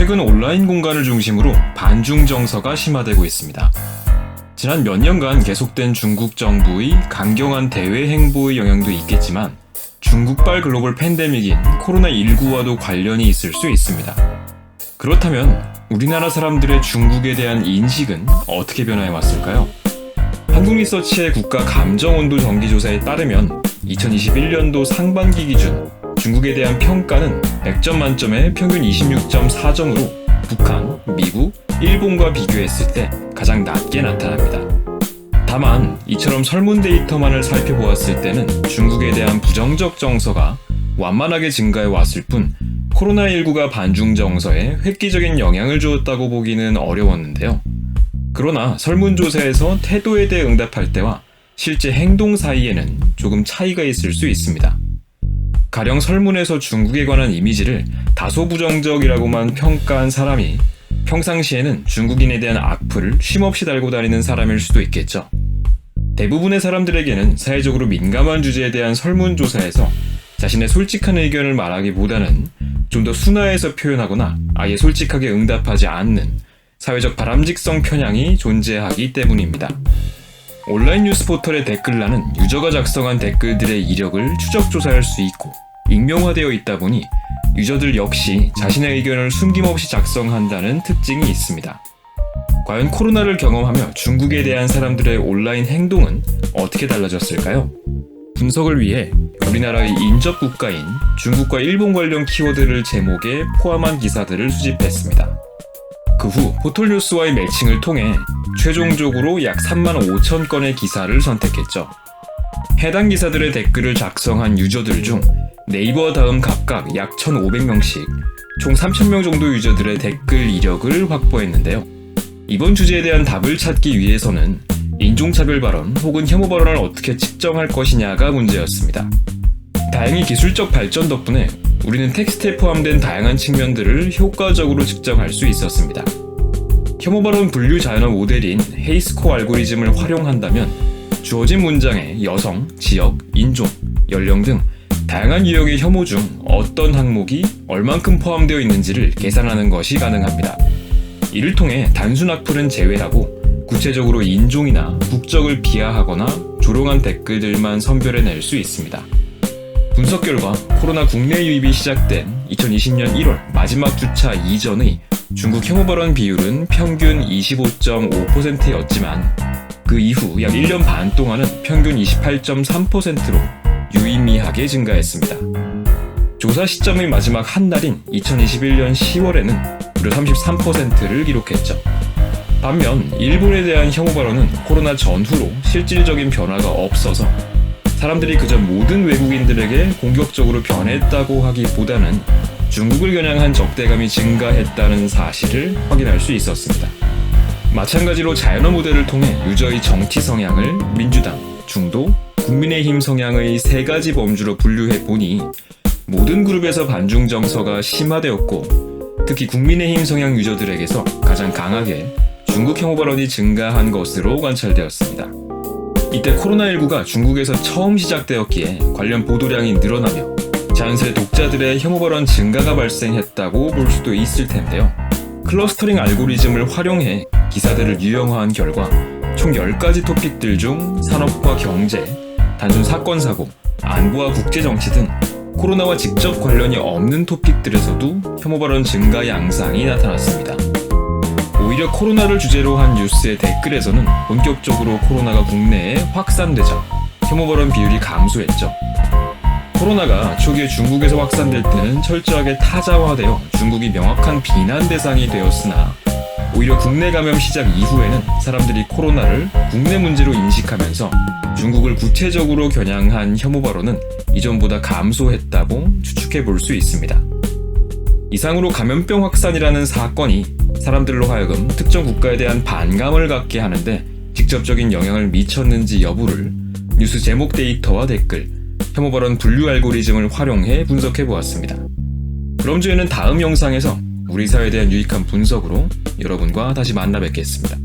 최근 온라인 공간을 중심으로 반중 정서가 심화되고 있습니다. 지난 몇 년간 계속된 중국 정부의 강경한 대외 행보의 영향도 있겠지만 중국발 글로벌 팬데믹인 코로나19와도 관련이 있을 수 있습니다. 그렇다면 우리나라 사람들의 중국에 대한 인식은 어떻게 변화해 왔을까요? 한국리서치의 국가감정온도 정기조사에 따르면 2021년도 상반기 기준 중국에 대한 평가는 100점 만점에 평균 26.4점으로 북한, 미국, 일본과 비교했을 때 가장 낮게 나타납니다. 다만 이처럼 설문 데이터만을 살펴보았을 때는 중국에 대한 부정적 정서가 완만하게 증가해 왔을 뿐 코로나19가 반중 정서에 획기적인 영향을 주었다고 보기는 어려웠는데요. 그러나 설문조사에서 태도에 대해 응답할 때와 실제 행동 사이에는 조금 차이가 있을 수 있습니다. 가령 설문에서 중국에 관한 이미지를 다소 부정적이라고만 평가한 사람이 평상시에는 중국인에 대한 악플을 쉼없이 달고 다니는 사람일 수도 있겠죠. 대부분의 사람들에게는 사회적으로 민감한 주제에 대한 설문조사에서 자신의 솔직한 의견을 말하기보다는 좀 더 순화해서 표현하거나 아예 솔직하게 응답하지 않는 사회적 바람직성 편향이 존재하기 때문입니다. 온라인 뉴스 포털의 댓글란은 유저가 작성한 댓글들의 이력을 추적 조사할 수 있고 익명화되어 있다 보니 유저들 역시 자신의 의견을 숨김없이 작성한다는 특징이 있습니다. 과연 코로나를 경험하며 중국에 대한 사람들의 온라인 행동은 어떻게 달라졌을까요? 분석을 위해 우리나라의 인접 국가인 중국과 일본 관련 키워드를 제목에 포함한 기사들을 수집했습니다. 그 후 포털뉴스와의 매칭을 통해 최종적으로 약 3만 5천 건의 기사를 선택했죠. 해당 기사들의 댓글을 작성한 유저들 중 네이버 다음 각각 약 1,500명씩 총 3,000명 정도 유저들의 댓글 이력을 확보했는데요. 이번 주제에 대한 답을 찾기 위해서는 인종차별 발언 혹은 혐오 발언을 어떻게 측정할 것이냐가 문제였습니다. 다행히 기술적 발전 덕분에 우리는 텍스트에 포함된 다양한 측면들을 효과적으로 측정할 수 있었습니다. 혐오 발언 분류 자연어 모델인 헤이스코어 알고리즘을 활용한다면 주어진 문장에 여성, 지역, 인종, 연령 등 다양한 유형의 혐오 중 어떤 항목이 얼만큼 포함되어 있는지를 계산하는 것이 가능합니다. 이를 통해 단순 악플은 제외하고 구체적으로 인종이나 국적을 비하하거나 조롱한 댓글들만 선별해낼 수 있습니다. 분석 결과 코로나 국내 유입이 시작된 2020년 1월 마지막 주차 이전의 중국 혐오 발언 비율은 평균 25.5%였지만 그 이후 약 1년 반 동안은 평균 28.3%로 유의미하게 증가했습니다. 조사 시점의 마지막 한 달인 2021년 10월에는 무려 33%를 기록했죠. 반면 일본에 대한 혐오 발언은 코로나 전후로 실질적인 변화가 없어서 사람들이 그저 모든 외국인들에게 공격적으로 변했다고 하기보다는 중국을 겨냥한 적대감이 증가했다는 사실을 확인할 수 있었습니다. 마찬가지로 자연어 모델을 통해 유저의 정치 성향을 민주당, 중도, 국민의힘 성향의 세 가지 범주로 분류해보니 모든 그룹에서 반중 정서가 심화되었고 특히 국민의힘 성향 유저들에게서 가장 강하게 중국 혐오 발언이 증가한 것으로 관찰되었습니다. 이때 코로나19가 중국에서 처음 시작되었기에 관련 보도량이 늘어나며 자연스레 독자들의 혐오 발언 증가가 발생했다고 볼 수도 있을 텐데요. 클러스터링 알고리즘을 활용해 기사들을 유형화한 결과 총 10가지 토픽들 중 산업과 경제, 단순 사건 사고, 안보와 국제정치 등 코로나와 직접 관련이 없는 토픽들에서도 혐오 발언 증가 양상이 나타났습니다. 오히려 코로나를 주제로 한 뉴스의 댓글에서는 본격적으로 코로나가 국내에 확산되자 혐오 발언 비율이 감소했죠. 코로나가 초기에 중국에서 확산될 때는 철저하게 타자화되어 중국이 명확한 비난 대상이 되었으나 오히려 국내 감염 시작 이후에는 사람들이 코로나를 국내 문제로 인식하면서 중국을 구체적으로 겨냥한 혐오 발언은 이전보다 감소했다고 추측해 볼 수 있습니다. 이상으로 감염병 확산이라는 사건이 사람들로 하여금 특정 국가에 대한 반감을 갖게 하는데 직접적인 영향을 미쳤는지 여부를 뉴스 제목 데이터와 댓글, 혐오 발언 분류 알고리즘을 활용해 분석해 보았습니다. 그럼 저희는 다음 영상에서 우리 사회에 대한 유익한 분석으로 여러분과 다시 만나 뵙겠습니다.